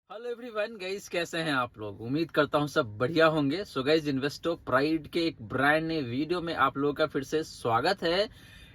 Hello everyone guys, कैसे हैं आप लोग। उम्मीद करता हूं सब बढ़िया होंगे। सो गाइस, इन्वेस्टो प्राइड के एक ब्रांड नए वीडियो में आप लोगों का फिर से स्वागत है।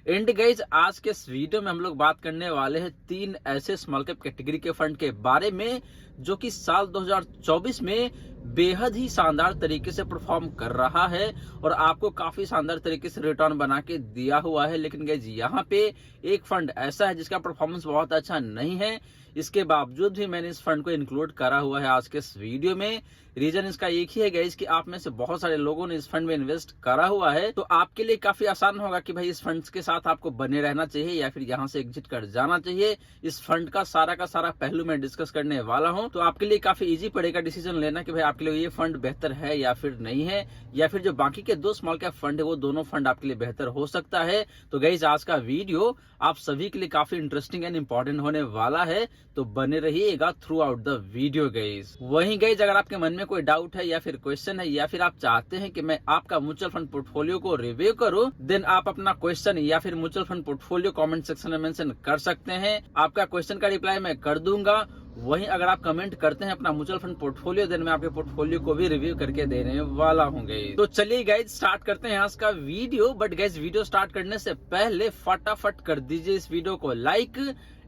एंड गाइस, आज के इस वीडियो में हम लोग बात करने वाले हैं 3 ऐसे स्मॉल कैप कैटेगरी के फंड के बारे में जो कि साल 2024 में बेहद ही शानदार तरीके से परफॉर्म कर रहा है और आपको काफी शानदार तरीके से रिटर्न बना के दिया हुआ है। लेकिन गाइस, यहाँ पे एक फंड ऐसा है जिसका परफॉर्मेंस बहुत अच्छा नहीं है। इसके बावजूद भी मैंने इस फंड को इंक्लूड करा हुआ है आज के इस वीडियो में। रीजन इसका एक ही है गाइस कि आप में से बहुत सारे लोगों ने इस फंड में इन्वेस्ट करा हुआ है, तो आपके लिए काफी आसान होगा कि भाई इस फंड के साथ आपको बने रहना चाहिए या फिर यहाँ से एग्जिट कर जाना चाहिए। इस फंड का सारा पहलू मैं डिस्कस करने वाला हूँ, तो आपके लिए काफी इजी पड़ेगा डिसीजन लेना कि भाई आपके लिए ये फंड बेहतर है या फिर नहीं है, या फिर जो बाकी के 2 स्मॉल कैप फंड है वो दोनों फंड आपके लिए बेहतर हो सकता है। तो गाइस, आज का वीडियो आप सभी के लिए काफी इंटरेस्टिंग एंड इंपॉर्टेंट होने वाला है, तो बने रहिएगा through out the video guys. वहीं गाइस, अगर आपके मन में कोई डाउट है या फिर क्वेश्चन है या फिर आप चाहते हैं कि मैं आपका म्यूचुअल फंड पोर्टफोलियो को रिव्यू करूं, देन आप अपना क्वेश्चन या फिर mutual fund portfolio comment section में मेंशन कर सकते हैं। आपका क्वेश्चन का रिप्लाई मैं कर दूंगा। वहीं अगर आप कमेंट करते हैं अपना म्यूचुअल फंड पोर्टफोलियो, देन मैं आपके पोर्टफोलियो को भी रिव्यू करके देने वाला हूँ गाइस। तो चलिए गाइस, स्टार्ट करते हैं आज का video. But guys, video start करने से पहले फटाफट कर दीजिए इस वीडियो को लाइक।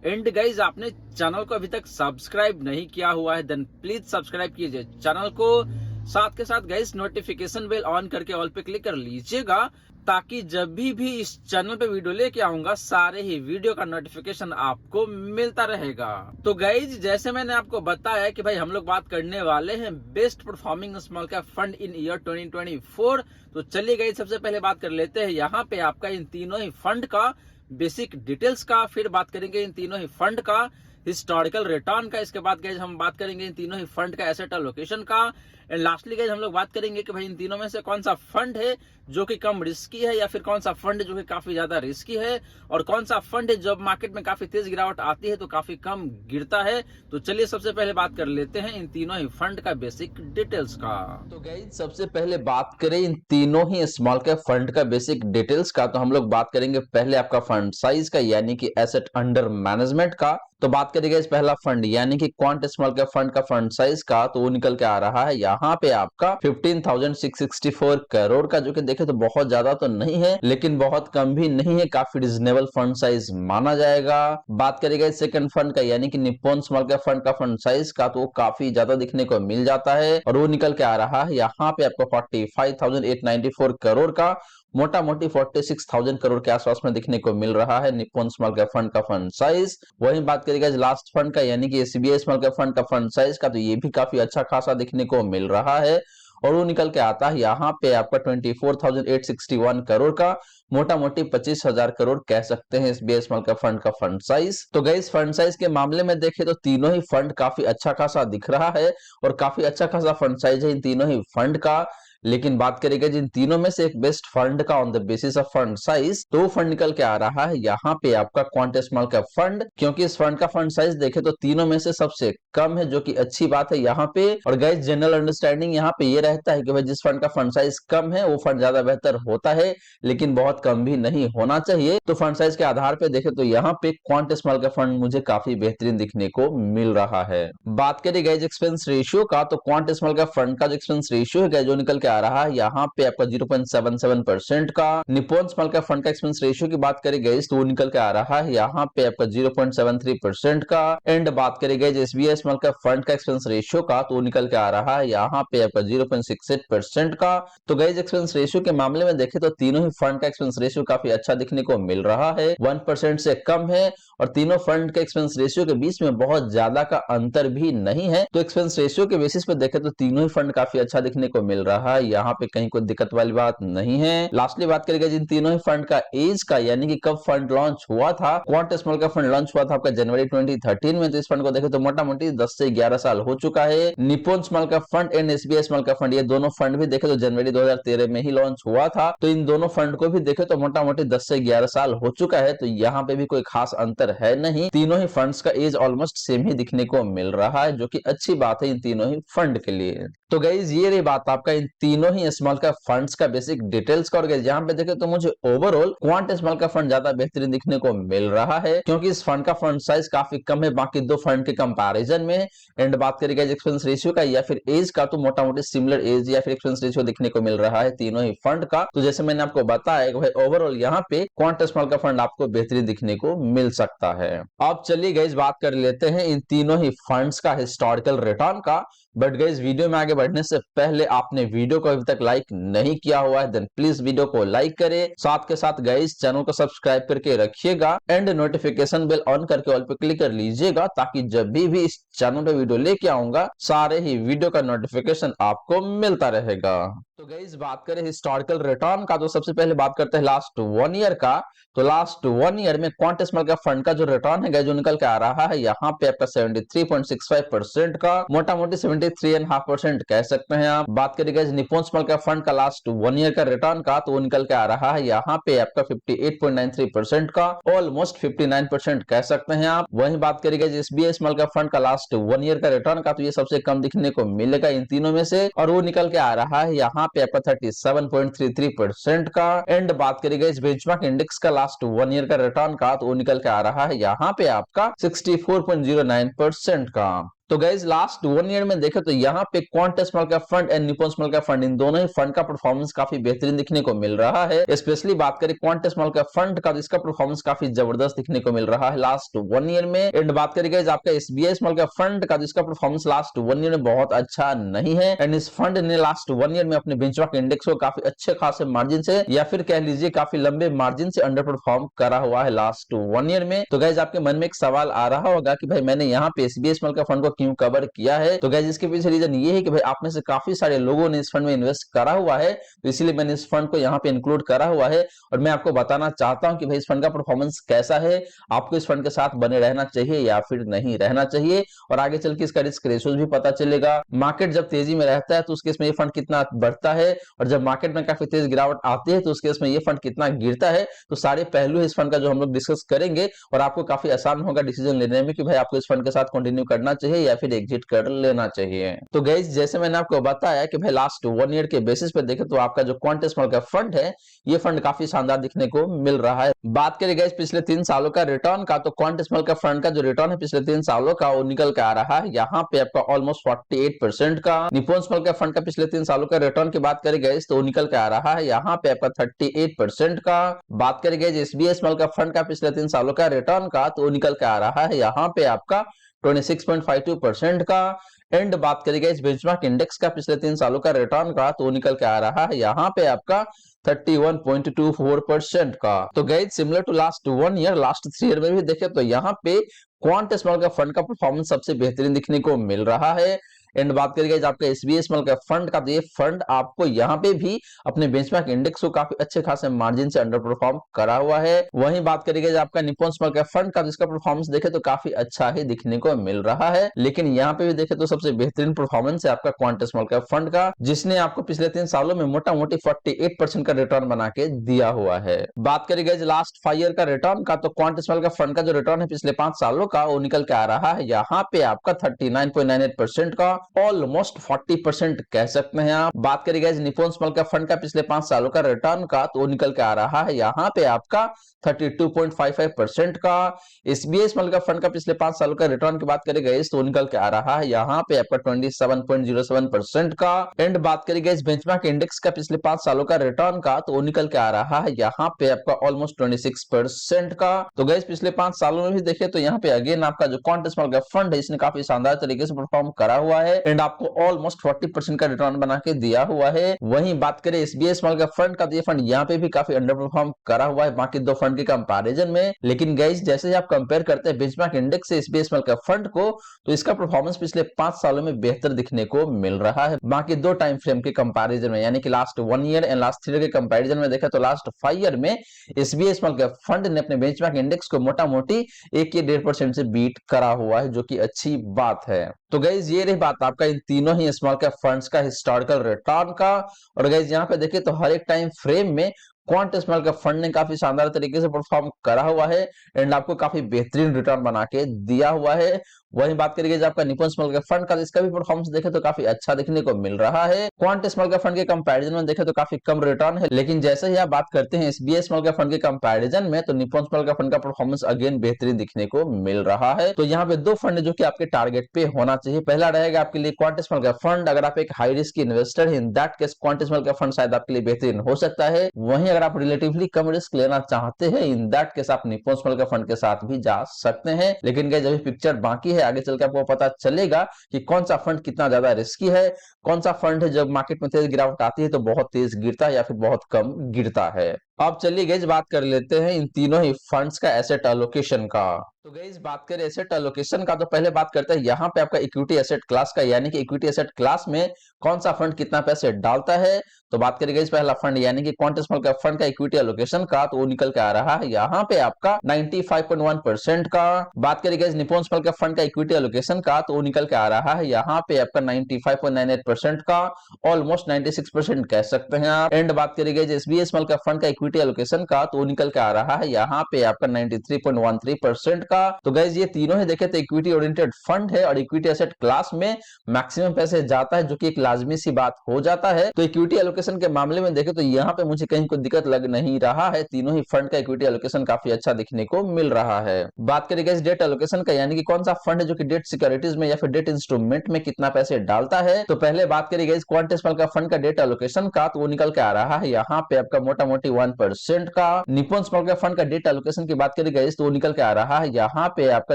एंड गाइज, आपने चैनल को अभी तक सब्सक्राइब नहीं किया हुआ है, देन प्लीज सब्सक्राइब कीजिए चैनल को। साथ के साथ गाइज, नोटिफिकेशन बेल ऑन करके ऑल पे क्लिक कर लीजिएगा, ताकि जब भी इस चैनल पे वीडियो लेके आऊंगा सारे ही वीडियो का नोटिफिकेशन आपको मिलता रहेगा। तो गाइज, जैसे मैंने आपको बताया कि भाई हम लोग बात करने वाले हैं best performing small cap fund in year 2024। तो चलिए गाइज, सबसे पहले बात कर लेते हैं यहाँ पे आपका इन तीनों ही फंड का बेसिक डिटेल्स का। फिर बात करेंगे इन तीनों ही फंड का हिस्टोरिकल रिटर्न का। इसके बाद गाइज हम बात करेंगे इन तीनों ही फंड का एसेट एलोकेशन का। एंड लास्टली गाइज हम लोग बात करेंगे कि भाई इन तीनों में से कौन सा फंड है जो कि कम रिस्की है, या फिर कौन सा फंड जो कि काफी ज्यादा रिस्की है, और कौन सा फंड है जब मार्केट में काफी तेज गिरावट आती है तो काफी कम गिरता है। तो चलिए सबसे पहले बात कर लेते हैं इन तीनों ही फंड का बेसिक डिटेल्स का। तो गाइज, सबसे पहले बात करें इन तीनों ही स्मॉल कैप फंड का बेसिक डिटेल्स का, तो हम लोग बात करेंगे पहले आपका फंड साइज का, यानी कि एसेट अंडर मैनेजमेंट का। तो बात करेंगे इस पहला फंड यानी कि क्वांट स्मॉल कैप फंड का फंड साइज का, तो वो निकल के आ रहा है यहाँ पे आपका 15,664 करोड़ का, जो कि देखे तो बहुत ज्यादा तो नहीं है लेकिन बहुत कम भी नहीं है, काफी रिजनेबल फंड साइज माना जाएगा। बात करेंगे सेकंड फंड का यानी कि निप्पॉन स्मॉल कैप फंड का फंड साइज का, तो वो काफी ज्यादा दिखने को मिल जाता है और वो निकल के आ रहा है यहाँ पे आपको 45,894 करोड़ का, मोटा मोटी 46,000 करोड़ के आसपास में दिखने को मिल रहा है निप्पॉन स्मॉल कैप फंड का फंड साइज। वहीं बात करेगा लास्ट फंड का यानी कि एसबीआई स्मॉल कैप फंड का फंड साइज का, तो ये भी काफी अच्छा खासा दिखने को मिल रहा है और वो निकल के आता है यहाँ पे आपका 24,861 करोड़ का, मोटा मोटी 25,000 करोड़ कह सकते हैं एसबीआई स्मॉल कैप फंड का फंड साइज। तो गाइस, फंड साइज के मामले में देखें तो तीनों ही फंड काफी अच्छा खासा दिख रहा है और काफी अच्छा खासा फंड साइज है इन तीनों ही फंड का। लेकिन बात करेंगे जिन तीनों में से एक बेस्ट फंड का on the basis of fund size, तो फंड निकल के आ रहा है यहाँ पे आपका क्वांट स्मॉल कैप फंड, क्योंकि इस फंड का फंड साइज देखे तो तीनों में से सबसे कम है, जो कि अच्छी बात है यहाँ पे। और गाइस, जनरल अंडरस्टैंडिंग यहाँ पे ये रहता है कि भाई जिस फंड का फंड साइज कम है वो फंड ज्यादा बेहतर होता है, लेकिन बहुत कम भी नहीं होना चाहिए। तो फंड साइज के आधार पे देखे तो यहाँ पे क्वांट स्मॉल कैप फंड मुझे काफी बेहतरीन दिखने को मिल रहा है। बात करें गाइस एक्सपेंस रेशियो का, तो क्वांट स्मॉल कैप फंड का जो एक्सपेंस रेशियो है जो निकल के आ रहा है यहाँ पे आपका 0.77% का। निप्पॉन स्मॉल कैप फंड का एक्सपेंस रेशियो की बात करें गाइस तो वो निकल के आ रहा है यहाँ पे आपका 0.73% का। एंड बात करें guys SBI small cap fund का एक्सपेंस रेशियो का, तो वो निकल के आ रहा है यहाँ पे आपका 0.68% का। तो गाइस, एक्सपेंस रेशियो के मामले में देखें तो तीनों ही फंड का एक्सपेंस रेशियो काफी अच्छा दिखने को मिल रहा है, 1% से कम है और तीनों फंड के एक्सपेंस रेशियो के बीच में बहुत ज्यादा का अंतर भी नहीं है। तो एक्सपेंस रेशियो के बेसिस पे देखें तो तीनों ही फंड काफी अच्छा दिखने को मिल रहा है, यहाँ पे कहीं कोई दिक्कत वाली बात नहीं है। लास्टली बात करेंगे जिन तीनों ही फंड का एज का, यानी कि कब फंड लॉन्च हुआ था। क्वांट स्मॉल का फंड लॉन्च हुआ था आपका जनवरी 2013 में, तो इस फंड को देखें तो मोटा मोटी 10 से 11 साल हो चुका है। निप्पॉन स्मॉल का फंड एंड एसबीआई स्मॉल का फंड, ये दोनों फंड भी देखे तो जनवरी 2013 में ही लॉन्च हुआ था, तो इन दोनों फंड को भी देखे तो मोटा मोटी 10 से 11 साल हो चुका है। तो यहाँ पे भी कोई खास अंतर है नहीं, तीनों ही फंड्स का एज ऑलमोस्ट सेम ही दिखने को मिल रहा है, जो कि अच्छी बात है इन तीनों ही फंड के लिए। तो गाइज ये रही बात आपका इन तीनों ही स्मॉल कैप फंड्स का बेसिक डिटेल्स का। और गाइज यहाँ पे देखे तो मुझे overall quant small cap fund ज्यादा बेहतरीन दिखने को मिल रहा है, क्योंकि इस फंड का फंड साइज काफी कम है बाकी दो फंड के कंपैरिजन में। एंड बात करें गाइज एक्सपेंस रेशियो का या फिर एज का, तो मोटा मोटी सिमिलर एज या फिर एक्सपेंस रेशियो दिखने को मिल रहा है तीनों ही फंड का। तो जैसे मैंने आपको बताया कि भाई ओवरऑल यहाँ पे क्वांट स्मॉल कैप फंड आपको बेहतरीन दिखने को मिल सकता है। अब चलिए गाइज बात कर लेते हैं इन तीनों ही फंड्स का हिस्टोरिकल रिटर्न का। बट गाइज वीडियो में आगे बढ़ने से पहले आपने वीडियो को अभी तक लाइक नहीं किया हुआ है देन प्लीज वीडियो को लाइक करें, साथ के साथ गाइज चैनल को सब्सक्राइब करके रखिएगा एंड नोटिफिकेशन बेल ऑन करके ऑल पे क्लिक कर लीजिएगा, ताकि जब भी इस चैनल पे वीडियो लेके आऊंगा सारे ही वीडियो का नोटिफिकेशन आपको मिलता रहेगा। तो गाइज बात करें हिस्टोरिकल रिटर्न का, तो सबसे पहले बात करते हैं लास्ट 1 ईयर का। तो लास्ट 1 ईयर में क्वांट स्मॉल कैप फंड का जो रिटर्न है जो निकल के आ रहा है यहाँ पे आपका 73.65% का, मोटा मोटी 73.5% कह सकते हैं आप। बात करिएगा निप्पॉन स्मॉल कैप फंड का लास्ट 1 ईयर का रिटर्न का, तो वो निकल के आ रहा है यहाँ पे आपका 58.93% का, ऑलमोस्ट 59% कह सकते हैं आप। वहीं बात करिएगा एसबीआई स्मॉल कैप फंड का लास्ट 1 ईयर का रिटर्न का, तो ये सबसे कम दिखने को मिलेगा इन तीनों में से, और वो निकल के आ रहा है यहाँ पे आपका 37.33% का। एंड बात करिएगा इस बेंचमार्क इंडेक्स का लास्ट 1 ईयर का रिटर्न का, तो वो निकल के आ रहा है यहाँ पे आपका 64.09% का। तो गाइज लास्ट 1 ईयर में देखे तो यहाँ पे quant small cap fund and Nippon small cap fund in दोनों ही फंड का परफॉर्मेंस काफी बेहतरीन दिखने को मिल रहा है। स्पेशली बात करें क्वांट स्मॉल कैप फंड का, तो इसका परफॉर्मेंस काफी जबरदस्त दिखने को मिल रहा है लास्ट 1 ईयर में। एंड बात करें गाइज आपका एसबीआई स्मॉल कैप फंड का, तो इसका परफॉर्मेंस लास्ट 1 ईयर में बहुत अच्छा नहीं है। एंड इस फंड ने लास्ट 1 ईयर में अपने बेंचमार्क इंडेक्स को काफी अच्छे खासे मार्जिन से या फिर कह लीजिए काफी लंबे मार्जिन से अंडर परफॉर्म करा हुआ है लास्ट 1 ईयर में। तो गाइज आपके मन में एक सवाल आ रहा होगा कि भाई मैंने यहाँ पे एसबीआई स्मॉल कैप फंड को क्यों कवर किया है। तो गाइस इसके पीछे रीजन ये है कि भाई आप में से काफी सारे लोगों ने इस फंड में इन्वेस्ट करा हुआ है, तो इसीलिए मैंने इस फंड को यहाँ पे इंक्लूड करा हुआ है। और मैं आपको बताना चाहता हूं कि भाई इस फंड का परफॉर्मेंस कैसा है, आपको इस फंड के साथ बने रहना चाहिए या फिर नहीं रहना चाहिए, और आगे चल के इसका रिस्क रेशियोज भी पता चलेगा। मार्केट जब तेजी में रहता है तो उस केस में ये फंड कितना बढ़ता है, और जब मार्केट में काफी तेज गिरावट आती है तो उस केस में ये फंड कितना गिरता है। तो सारे पहलू इस फंड का जो हम लोग डिस्कस करेंगे, और आपको काफी आसान होगा डिसीजन लेने में कि भाई आपको इस फंड के साथ कंटिन्यू करना चाहिए या फिर एग्जिट कर लेना चाहिए। तो गाइस जैसे मैंने आपको बताया कि भाई लास्ट 1 ईयर के बेसिस पे देखें तो आपका जो क्वांट स्मॉल कैप फंड है ये फंड काफी शानदार दिखने को मिल रहा है। बात करें गाइस पिछले 3 सालों का रिटर्न का, तो क्वांट स्मॉल कैप फंड का जो रिटर्न है पिछले 3 सालों का वो निकल के आ रहा है यहाँ पे आपका ऑलमोस्ट 48% का। निप्पॉन स्मॉल कैप फंड का पिछले 3 सालों का रिटर्न की बात करें गाइस तो निकल के आ रहा है यहाँ पे आपका 38% का। बात करें guys SBI small cap fund का पिछले 3 सालों का रिटर्न का, तो निकल के आ रहा है यहाँ पे आपका 26.52% का। एंड बात करेंगे इस बेंचमार्क इंडेक्स का पिछले 3 सालों का रिटर्न का, तो निकल के आ रहा है यहाँ पे आपका 31.24% का। तो guys similar to last 1 year last 3 year में भी देखे तो यहाँ पे क्वांट स्मॉल कैप फंड का परफॉर्मेंस सबसे बेहतरीन दिखने को मिल रहा है। एंड बात करिए आपका एसबीआई स्मॉल कैप फंड का, तो ये फंड आपको यहाँ पे भी अपने बेंचमार्क इंडेक्स को काफी अच्छे खासे मार्जिन से अंडर परफॉर्म करा हुआ है। वहीं बात करिए आपका निप्पॉन स्मॉल कैप फंड का, जिसका परफॉर्मेंस देखे तो काफी अच्छा ही दिखने को मिल रहा है। लेकिन यहाँ पे भी देखे तो सबसे बेहतरीन परफॉर्मेंस है आपका क्वांट स्मॉल कैप फंड का, जिसने आपको पिछले 3 सालों में मोटा मोटी 48% का रिटर्न बना के दिया हुआ है। बात करिए लास्ट 5 ईयर का रिटर्न का, तो क्वांट स्मॉल कैप फंड का जो रिटर्न है पिछले 5 सालों का वो निकल के आ रहा है यहाँ पे आपका 39.98% का, ऑलमोस्ट 40% कह सकते हैं आप। बात करिए निप्पॉन स्मॉल कैप फंड का पिछले 5 सालों का रिटर्न का, तो वो निकल के आ रहा है यहाँ पे आपका 32.55% का। एसबीआई स्मॉल कैप फंड का पिछले 5 सालों का रिटर्न की बात करेंगे तो निकल के आ रहा है यहाँ पे आपका 27.07% का। एंड बात करेंगे इस बेंचमार्क इंडेक्स का पिछले 5 सालों का रिटर्न का, तो वो निकल के आ रहा है यहाँ पे आपका ऑलमोस्ट 26% का। तो गाइस पिछले 5 सालों में भी देखे तो यहाँ पे अगेन आपका जो क्वांट स्मॉल कैप फंड है इसने काफी शानदार तरीके से परफॉर्म करा हुआ है एंड आपको ऑलमोस्ट 40% का रिटर्न बना के दिया हुआ है। वहीं बात करें एसबीआई स्मॉल कैप फंड का, तो ये फंड यहाँ पे भी काफी अंडर परफॉर्म करा हुआ है बाकी दो फंड के कंपैरिजन में। लेकिन गाइस जैसे आप कंपेयर करते हैं बेंचमार्क इंडेक्स से एसबीआई स्मॉल कैप फंड को, तो इसका परफॉर्मेंस पिछले 5 सालों में बेहतर दिखने को मिल रहा है बाकी दो टाइम फ्रेम के कंपैरिजन में, यानी कि last 1 year and last 3 year के कंपैरिजन में देखा तो लास्ट 5 ईयर में एसबीआई स्मॉल कैप फंड ने अपने बेंचमार्क इंडेक्स को मोटा मोटी 1 या 1.5% से बीट करा हुआ है, जो कि अच्छी बात है। तो गाइज ये रही बात आपका इन तीनों ही स्मॉल कैप फंड्स का हिस्टोरिकल रिटर्न का। और गाइज यहाँ पे देखिए तो हर एक टाइम फ्रेम में क्वांट स्मॉल कैप फंड ने काफी शानदार तरीके से परफॉर्म करा हुआ है एंड आपको काफी बेहतरीन रिटर्न बना के दिया हुआ है। वहीं बात करिए जब आपका निप्पन स्मॉल कैप फंड का, इसका भी परफॉर्मेंस देखे तो काफी अच्छा देखने को मिल रहा है। क्वांट स्मॉल कैप फंड के कंपैरिजन में देखे तो काफी कम रिटर्न है, लेकिन जैसे ही आप बात करते हैं एसबीआई स्मॉल कैप फंड के कंपैरिजन में, तो निप्पन स्मॉल कैप फंड का परफॉर्मेंस अगेन बेहतरीन दिखने को मिल रहा है। तो यहाँ पे दो फंड जो कि आपके टारगेट पे होना चाहिए। पहला रहेगा आपके लिए क्वांट स्मॉल कैप फंड। अगर आप एक हाई रिस्क इन्वेस्टर है, in that case quant small cap fund शायद आपके लिए बेहतरीन हो सकता है। वहीं अगर आप रिलेटिवली कम रिस्क लेना चाहते हैं, इन दैट केस आप निप्पन स्मॉल कैप फंड के साथ भी जा सकते हैं। लेकिन गाइस अभी पिक्चर बाकी है, आगे चल के आपको पता चलेगा कि कौन सा फंड कितना ज्यादा रिस्की है, कौन सा फंड है जब मार्केट में तेज गिरावट आती है तो बहुत तेज गिरता है या फिर बहुत कम गिरता है। अब चलिए गाइस बात कर लेते हैं इन तीनों ही फंड्स का एसेट एलोकेशन का। तो गाइस बात करें एसेट एलोकेशन का, तो पहले बात करते हैं यहाँ पे आपका इक्विटी एसेट क्लास का, यानी कि इक्विटी एसेट क्लास में कौन सा फंड कितना पैसे डालता है। तो बात करें गाइस पहला फंड यानी कि क्वांट स्मॉल कैप फंड का इक्विटी एलोकेशन का, तो वो निकल के आ रहा है यहाँ पे आपका 95.1% का। बात करें guys Nippon small cap fund का इक्विटी एलोकेशन का, तो वो निकल के आ रहा है यहाँ पे आपका 95.98% का, ऑलमोस्ट 96% कह सकते हैं आप। एंड बात करें guys SBI small cap fund का इक्विटी एलोकेशन का, तो वो निकल के आ रहा है यहाँ पे आपका 93.13% का। तो गाइस ये तीनों ही देखे तो इक्विटी ओरिएंटेड फंड है और इक्विटी एसेट क्लास में मैक्सिमम पैसे जाता है, जो कि एक लाजमी सी बात हो जाता है। तो इक्विटी एलोकेशन के मामले में देखे तो यहाँ पे मुझे कहीं कोई दिक्कत लग नहीं रहा है, तीनों ही फंड का इक्विटी एलोकेशन काफी अच्छा दिखने को मिल रहा है। बात करें गाइस डेट एलोकेशन का, यानी कि कौन सा फंड है जो कि डेट सिक्योरिटीज में या फिर डेट इंस्ट्रूमेंट में कितना पैसे डालता है। तो पहले बात करें guys quant small cap fund का डेट एलोकेशन का, तो वो निकल के आ रहा है यहाँ पे आपका मोटा मोटी 1% का। निप्पन स्मॉल कैप फंड का डेट एलोकेशन की बात करें गाइस, तो वो निकल के आ रहा है यहाँ पे आपका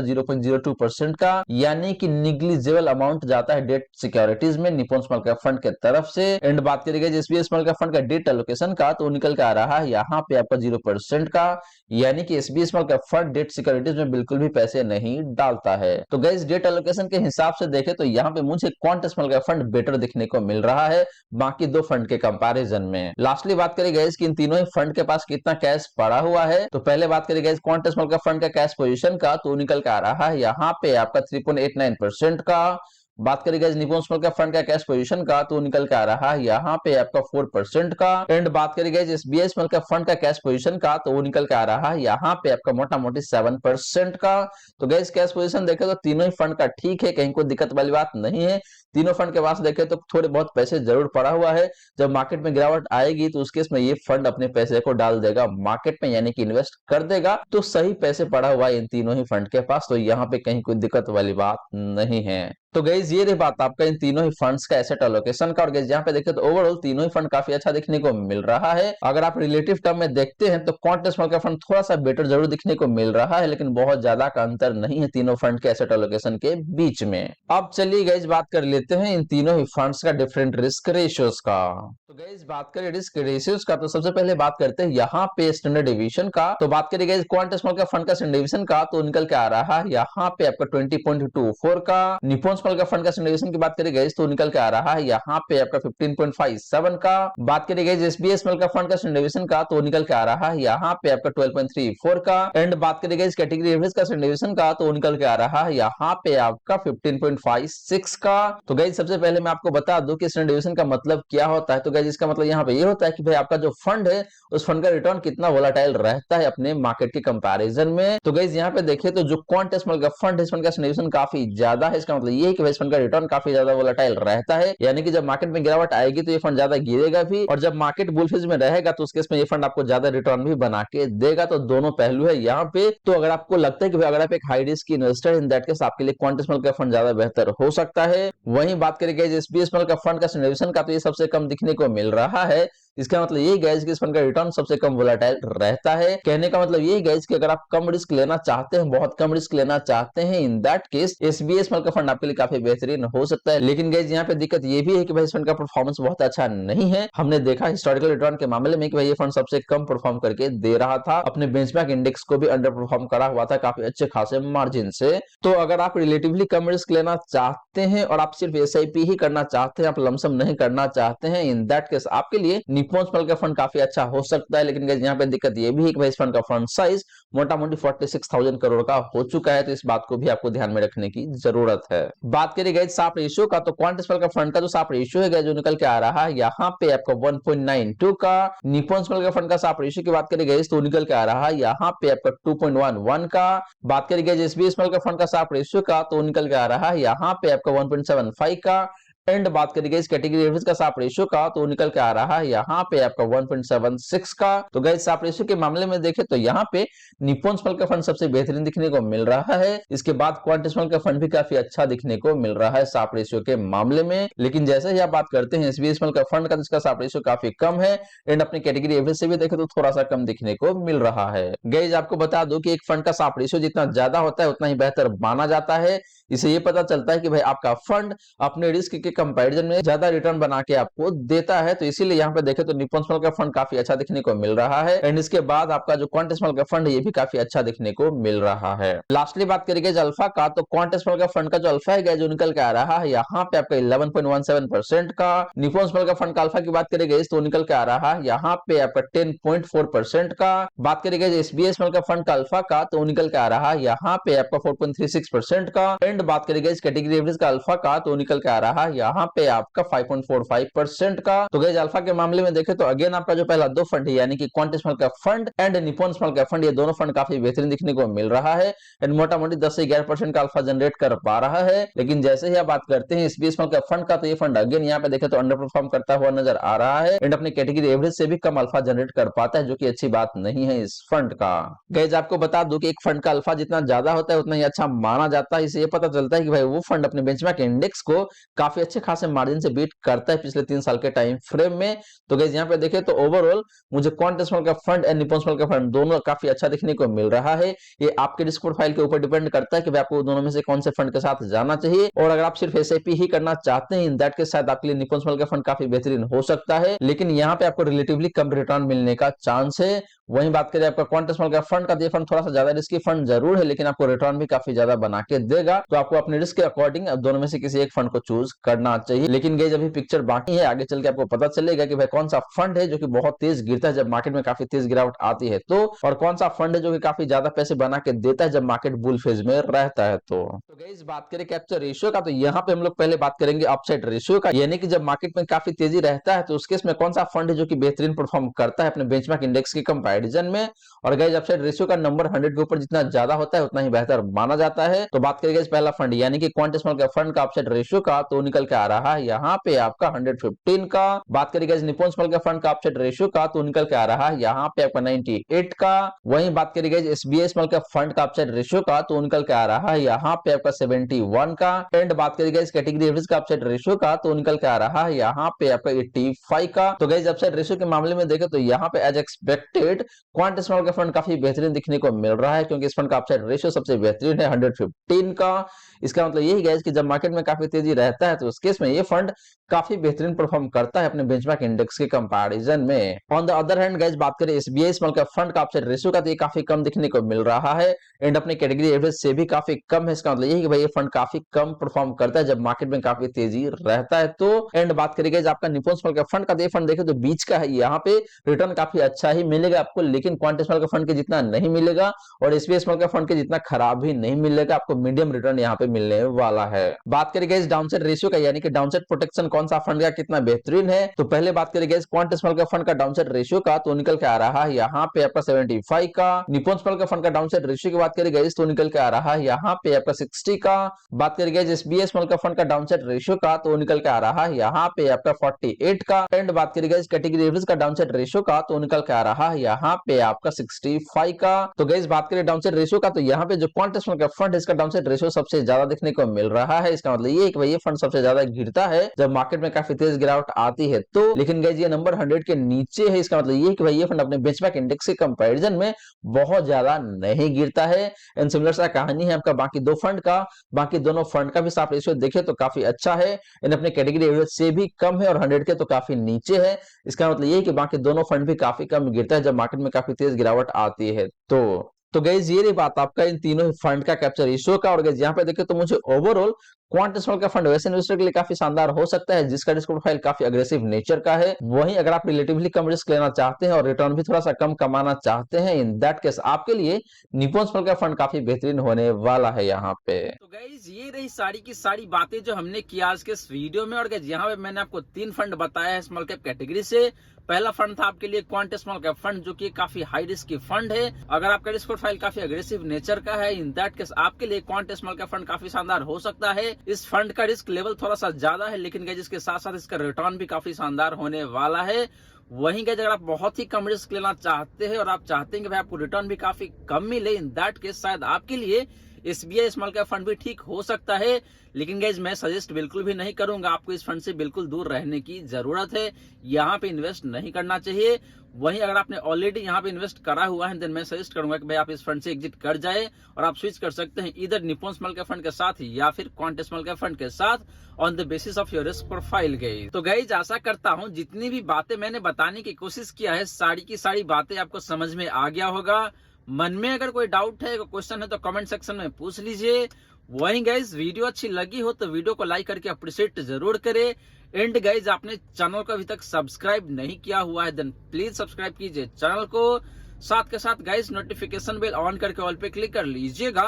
0.02% का, यानी कि निग्लिजिबल अमाउंट जाता है डेट सिक्योरिटीज में निप्पन स्मॉल कैप फंड के तरफ से। एंड बात करें guys SBI small cap fund का डेट एलोकेशन का, तो वो निकल के आ रहा है यहाँ पे आपका 0% का, यानी कि SBI small cap fund debt securities में बिल्कुल भी पैसे नहीं डालता है। तो गाइस डेट एलोकेशन के हिसाब से देखें तो यहाँ पे मुझे quant small cap fund better दिखने को मिल रहा है बाकी दो फंड के कंपैरिजन में। लास्टली बात करें गाइस कि इन तीनों ही फंड के पास कितना कैश पड़ा हुआ है। तो पहले बात करें guys quant small cap fund का कैश पोजीशन का, तो निकल के आ रहा है यहाँ पे आपका 3.89% का। बात करें guys Nippon small cap fund का कैश पोजीशन का, तो निकल के आ रहा है यहाँ पे आपका 4% का। एंड बात करें guys SBI small cap fund का कैश पोजीशन का, तो वो निकल के आ रहा है यहाँ पे आपका मोटा मोटी 7% का। तो गाइस कैश पोजीशन देखे तो तीनों ही फंड का ठीक है, कहीं कोई दिक्कत वाली बात नहीं है। तीनों फंड के पास देखे तो थोड़े बहुत पैसे जरूर पड़ा हुआ है, जब मार्केट में गिरावट आएगी तो उस केस में ये फंड अपने पैसे को डाल देगा मार्केट में, यानी कि इन्वेस्ट कर देगा। तो सही पैसे पड़ा हुआ है इन तीनों ही फंड के पास, तो यहाँ पे कहीं कोई दिक्कत वाली बात नहीं है। तो गाइस ये रही बात आपका इन तीनों ही फंड्स का एसेट एलोकेशन का। और गाइस यहाँ पे देखें तो ओवरऑल तीनों ही फंड काफी अच्छा दिखने को मिल रहा है। अगर आप रिलेटिव टर्म में देखते हैं तो क्वांट स्मॉल कैप फंड थोड़ा सा बेटर जरूर दिखने को मिल रहा है, लेकिन बहुत ज्यादा का अंतर नहीं है तीनों फंड के एसेट एलोकेशन के बीच में। अब चलिए गाइस बात कर लेते हैं इन तीनों ही फंड्स का डिफरेंट रिस्क रेशियोज का। तो गाइस बात करें रिस्क रेशियोज का, तो सबसे पहले बात करते हैं यहाँ पे स्टैंडर्ड डेविएशन का। तो बात करें guys quant small cap fund का स्टैंडर्ड डेविएशन का, तो निकल के आ रहा है यहाँ पे आपका 20.24 का। निप्पन स्मॉल कैप फंड का स्टैंडर्ड डेविएशन की बात करें गाइस, तो निकल के आ रहा है यहाँ पे आपका 15.57 का। बात करें guys SBI small cap fund का स्टैंडर्ड डेविएशन का, तो निकल के आ रहा है यहाँ पे आपका 12.34 का। एंड बात करें गाइस कैटेगरी एवरेज का स्टैंडर्ड डेविएशन का, तो निकल के आ रहा है यहाँ पे आपका 15.56 का। तो गाइस सबसे पहले मैं आपको बता दूं कि स्टैंडर्ड डेविएशन का मतलब क्या होता है। तो गाइस इसका मतलब यहाँ पे ये होता है कि भाई आपका जो फंड है उस फंड का रिटर्न कितना वोलेटाइल रहता है अपने मार्केट के कंपैरिजन में। तो गाइस यहाँ पे देखिए तो जो क्वांट स्मॉल कैप फंड है इस फंड का स्टैंडर्ड डेविएशन काफी ज्यादा है। इसका मतलब ये है कि भाई इस फंड का रिटर्न काफी ज्यादा वोलेटाइल रहता है, यानी कि जब मार्केट में गिरावट आएगी तो ये फंड ज्यादा गिरेगा भी, और जब मार्केट बुलफेज में रहेगा तो उस केस में ये फंड आपको ज्यादा रिटर्न भी बना के देगा। तो दोनों पहलू है यहाँ पे। तो अगर आपको लगता है कि भाई अगर आप एक high risk investor in that case आपके लिए क्वांट स्मॉल कैप फंड ज्यादा बेहतर हो सकता है। वहीं बात करें guys SBI small cap fund का स्टैंडर्ड डेविएशन का, तो ये सबसे कम दिखने को मिल रहा है। इसका मतलब ये गाइस कि इस फंड का रिटर्न सबसे कम वोलेटाइल रहता है। कहने का मतलब ये गाइस कि अगर आप कम रिस्क लेना चाहते हैं, बहुत कम रिस्क लेना चाहते हैं, in that case SBI small cap fund आपके लिए काफी बेहतरीन हो सकता है। लेकिन गाइस यहाँ पे दिक्कत ये भी है कि भाई इस फंड का परफॉर्मेंस बहुत अच्छा नहीं है। हमने देखा हिस्टोरिकल रिटर्न के मामले में कि भाई ये फंड सबसे कम परफॉर्म करके दे रहा था, अपने बेंचमार्क इंडेक्स को भी अंडर परफॉर्म करा हुआ था काफी अच्छे खासे मार्जिन से। तो अगर आप रिलेटिवली कम रिस्क लेना चाहते हैं और आप सिर्फ एसआईपी ही करना चाहते हैं, आप लमसम नहीं करना चाहते हैं, इन दैट केस आपके लिए निप्पॉन स्मॉल कैप फंड काफी अच्छा हो सकता है, लेकिन गाइस यहाँ पे दिक्कत ये भी है कि भाई इस फंड का फंड साइज मोटा मोटी 46,000 करोड़ का हो चुका है, तो इस बात को भी आपको ध्यान में रखने की जरूरत है। बात करिए गाइस साप रेशियो का, तो क्वांट स्मॉल कैप फंड का जो साप रेशियो है गाइस जो निकल के आ रहा है यहाँ पे आपका 1.92 का। निप्पॉन स्मॉल कैप फंड का साप रेशियो की बात करिए गाइस तो निकल के आ रहा है यहाँ पे आपका 2.11 का। बात करिए guys SBI small cap fund का साप रेशियो का, तो निकल के आ रहा है यहाँ पे आपका 1.75 का। एंड बात करिए इस कैटेगरी एवरेज का साप रेशियो का, तो निकल के आ रहा है यहाँ पे आपका 1.76 का। तो गाइस साप रेशियो के मामले में देखें तो यहाँ पे निप्पॉन स्मॉल कैप फंड सबसे बेहतरीन दिखने को मिल रहा है। इसके बाद क्वांट स्मॉल कैप फंड भी काफी अच्छा दिखने को मिल रहा है साप रेशियो के मामले में। लेकिन जैसे ही आप बात करते हैं एसबीआई स्मॉल कैप फंड का, जिसका साप रेशियो काफी कम है एंड अपनी कैटेगरी एवरेज से भी देखें तो थोड़ा सा कम दिखने को मिल रहा है। गाइस आपको बता दूं कि एक फंड का साप रेशियो जितना ज्यादा होता है उतना ही बेहतर माना जाता है। इससे ये पता चलता है कि भाई आपका फंड अपने रिस्क के कंपैरिजन में ज्यादा रिटर्न बना के आपको देता है। तो इसीलिए यहाँ पे देखें तो निप्पॉन स्मॉल कैप फंड काफी अच्छा दिखने को मिल रहा है एंड इसके बाद आपका जो क्वांट स्मॉल कैप फंड है ये भी काफी अच्छा दिखने को मिल रहा है। लास्टली बात करेंगे अल्फा का, तो क्वांट स्मॉल कैप फंड का जो अल्फा है जो निकल के आ रहा है यहाँ पे आपका 11.17% का। निप्पॉन स्मॉल कैप फंड का अल्फा की बात करेंगे तो निकल के आ रहा है यहाँ पे आपका 10.4% का। बात करेंगे एसबीआई स्मॉल कैप फंड का अल्फा का, तो निकल के आ रहा है यहाँ पे आपका 4.36% का। एंड बात करेंगे इस कैटेगरी एवरेज का अल्फा का, तो निकल के आ रहा है यहाँ पे आपका 5.45% का। तो गाइस अल्फा के मामले में देखें तो अगेन आपका जो पहला दो फंड है यानी कि quant small cap fund and Nippon small cap fund, ये दोनों फंड काफी बेहतरीन दिखने को मिल रहा है एंड मोटा मोटी 10 से 11% का अल्फा जनरेट कर पा रहा है। लेकिन जैसे ही आप बात करते हैं एसबीआई स्मॉल कैप फंड का, तो ये फंड अगेन यहाँ पे देखें तो अंडर परफॉर्म करता हुआ नजर आ रहा है एंड अपनी कैटेगरी एवरेज से भी कम अल्फा जनरेट कर पाता है, जो कि अच्छी बात नहीं है इस फंड का। गाइस आपको बता दूं कि एक फंड का अल्फा जितना ज्यादा होता है उतना ही अच्छा माना जाता है। इससे ये पता चलता है कि भाई वो फंड अपने बेंचमार्क इंडेक्स को काफी अच्छे खासे मार्जिन से बीट करता है पिछले 3 साल के टाइम फ्रेम में। तो गाइस यहाँ पे देखें तो ओवरऑल मुझे quant small cap fund and Nippon small cap fund दोनों काफी अच्छा दिखने को मिल रहा है। ये आपके रिस्क प्रोफाइल के ऊपर डिपेंड करता है कि भाई आपको दोनों में से कौन से फंड के साथ जाना चाहिए। और अगर आप सिर्फ एसआईपी ही करना चाहते हैं इन दैट के साथ आपके लिए निप्पॉन स्मॉल कैप फंड काफी बेहतरीन हो सकता है, लेकिन यहाँ पे आपको रिलेटिवली कम रिटर्न मिलने का चांस है। वहीं बात करें आपका क्वांट स्मॉल कैप फंड का, ये फंड थोड़ा सा ज्यादा रिस्की फंड जरूर है, लेकिन आपको रिटर्न भी काफी ज्यादा बना के देगा। तो आपको अपने रिस्क के अकॉर्डिंग दोनों में से किसी एक फंड को चूज करना चाहिए। लेकिन गाइस अभी पिक्चर बाकी है, आगे चल के आपको पता चलेगा कि भाई कौन सा फंड है जो कि बहुत तेज गिरता है जब मार्केट में काफी तेज गिरावट आती है तो, और कौन सा फंड है जो कि काफी ज्यादा पैसे बना के देता है जब मार्केट बुल फेज में रहता है। तो गाइस बात करें कैप्चर रेशियो का, तो यहाँ पे हम लोग पहले बात करेंगे अपसाइड रेशियो का, यानी कि जब मार्केट में काफी तेजी रहता है तो उस केस में कौन सा फंड है जो कि बेहतरीन परफॉर्म करता है अपने बेंचमार्क इंडेक्स के कंपैरिजन में। और गाइस अपसाइड रेशियो का नंबर 100 के ऊपर जितना ज्यादा होता है उतना ही बेहतर माना जाता है। तो बात करेंगे पहला फंड यानी कि क्वांट स्मॉल कैप फंड का अपसाइड रेशियो का, तो निकल के आ रहा है यहाँ पे आपका 115 का। बात करेंगे निप्पॉन स्मॉल कैप फंड का अपसाइड रेशियो का, तो निकल के आ रहा है यहाँ पे आपका 98 का। वहीं बात करेंगे एसबीआई स्मॉल कैप फंड का अपसाइड रेशियो का, तो निकल के आ रहा है यहाँ पे आपका 71 का। एंड बात करेंगे इस कैटेगरी एवरेज का अपसाइड रेशियो का, तो निकल के आ रहा है यहाँ पे आपका 85 का। तो गाइस अपसाइड रेशियो के मामले में देखें तो यहाँ पे as expected quant small cap fund काफी बेहतरीन दिखने को मिल रहा है, क्योंकि इस फंड का अपसाइड रेशियो सबसे बेहतरीन है 115 का। इसका मतलब यही गाइस कि जब मार्केट में काफी तेजी रहता है तो उस केस में ये फंड काफी बेहतरीन परफॉर्म करता है अपने बेंचमार्क इंडेक्स के कंपैरिजन में। On the other hand guys बात करें एसबीआई स्मॉल कैप फंड का अपसाइड रेशियो का, तो ये काफी कम दिखने को मिल रहा है एंड अपने कैटेगरी एवरेज से भी काफी कम है। इसका मतलब यही कि भाई ये फंड काफी कम परफॉर्म करता है जब मार्केट में काफी तेजी रहता है तो। एंड बात करेंगे आपका निप्पॉन स्मॉल कैप फंड का, ये फंड देखे तो बीच का है, यहाँ पे रिटर्न काफी अच्छा ही मिलेगा आपको, लेकिन क्वांट स्मॉल कैप फंड के जितना नहीं मिलेगा और एसबीआई स्मॉल कैप फंड के जितना खराब भी नहीं मिलेगा, आपको मीडियम रिटर्न यहाँ पे मिलने वाला है। बात करेंगे इस डाउनसाइड रेशियो का, यानी कि डाउनसाइड प्रोटेक्शन कौन सा फंड का कितना बेहतरीन है, तो पहले बात करेंगे इस क्वांट स्मॉल कैप फंड का डाउनसाइड रेशियो का, तो निकल के आ रहा है यहाँ पे आपका 75 का। निप्पॉन स्मॉल कैप फंड का डाउनसाइड रेशियो की बात करेंगे तो निकल के आ रहा है यहाँ पे आपका 60 का। बात करेंगे एसबीआई स्मॉल कैप फंड का डाउनसाइड रेशियो का, तो निकल के आ रहा है यहाँ पे आपका 48 का। एंड बात करेंगे इस कैटेगरी एवरेज का डाउनसाइड रेशियो का, तो निकल के आ रहा है यहाँ पे आपका 65 का। तो गाइस बात करें डाउनसाइड रेशियो का, तो यहाँ पे जो क्वांट स्मॉल कैप फंड है इसका डाउनसाइड रेशियो सबसे ज्यादा देखने को मिल रहा है। इसका मतलब ये है कि भाई ये फंड सबसे ज्यादा गिरता है जब मार्केट में काफी तेज गिरावट आती है तो। लेकिन गाइस ये नंबर 100 के नीचे है, इसका मतलब ये है कि भाई ये फंड अपने बेंचमार्क इंडेक्स के कंपैरिजन में बहुत ज्यादा नहीं गिरता है। एंड सिमिलर सा कहानी है आपका बाकी दो फंड का, बाकी दोनों फंड का भी साफ रेशियो देखे तो काफी अच्छा है एंड अपने कैटेगरी एवरेज से भी कम है और 100 के तो काफी नीचे है। इसका मतलब ये है कि बाकी दोनों फंड भी काफी कम गिरता है जब मार्केट में काफी तेज गिरावट आती है तो गाइस ये रही बात आपका इन तीनों फंड का कैप्चर रेशियो का। और गाइस यहाँ पे देखें तो मुझे overall quant small cap fund वैसे इन्वेस्टर के लिए काफी शानदार हो सकता है जिसका रिस्क प्रोफाइल काफी अग्रेसिव नेचर का है। वहीं अगर आप रिलेटिवली कम रिस्क लेना चाहते हैं और रिटर्न भी थोड़ा सा कम कमाना चाहते हैं, इन दैट केस आपके लिए निप्पॉन स्मॉल कैप फंड काफी बेहतरीन होने वाला है यहाँ पे। तो गाइज ये रही सारी की सारी बातें जो हमने की आज के इस वीडियो में। और गाइज यहाँ पे मैंने आपको 3 फंड बताया है स्मॉल कैप कैटेगरी से। पहला फंड था आपके लिए क्वांट स्मॉल कैप फंड, जो कि काफी हाई रिस्क की फंड है। अगर आपका रिस्क प्रोफाइल काफी अग्रेसिव नेचर का है, इन दैट केस आपके लिए क्वांट स्मॉल कैप फंड काफी शानदार हो सकता है। इस फंड का रिस्क लेवल थोड़ा सा ज्यादा है, लेकिन गाइज इसके साथ साथ इसका रिटर्न भी काफी शानदार होने वाला है। वहीं गाइज अगर आप बहुत ही कम रिस्क लेना चाहते हैं और आप चाहते हैं कि भाई आपको रिटर्न भी काफी कम मिले, इन दैट केस शायद आपके लिए SBI स्मॉल कैप फंड भी ठीक हो सकता है। लेकिन गाइज मैं सजेस्ट बिल्कुल भी नहीं करूंगा, आपको इस फंड से बिल्कुल दूर रहने की जरूरत है। यहाँ पे इन्वेस्ट नहीं करना चाहिए। वहीं अगर आपने ऑलरेडी यहाँ पे इन्वेस्ट करा हुआ है, देन मैं सजेस्ट करूंगा कि भाई आप इस फंड से एग्जिट कर जाए और आप स्विच कर सकते हैं इधर निप्पॉन स्मॉल कैप फंड के साथ या फिर क्वांट स्मॉल कैप फंड के साथ on the basis of your risk profile. Guys तो गाइज आशा करता हूँ जितनी भी बातें मैंने बताने की कोशिश किया है, सारी की सारी बातें आपको समझ में आ गया होगा। मन में अगर कोई डाउट है, कोई क्वेश्चन है तो कमेंट सेक्शन में पूछ लीजिए। वहीं गाइज वीडियो अच्छी लगी हो तो वीडियो को लाइक करके अप्रिशिएट जरूर करें। एंड गाइज आपने चैनल को अभी तक सब्सक्राइब नहीं किया हुआ है, देन प्लीज सब्सक्राइब कीजिए चैनल को। साथ के साथ गाइज नोटिफिकेशन बेल ऑन करके ऑल पे क्लिक कर लीजिएगा,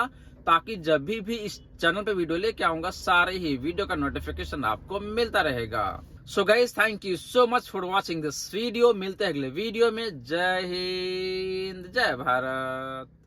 ताकि जब भी इस चैनल पे वीडियो लेके आऊंगा सारे ही वीडियो का नोटिफिकेशन आपको मिलता रहेगा। So guys thank you so much for watching this video. मिलते हैं अगले वीडियो में। जय हिंद, जय भारत।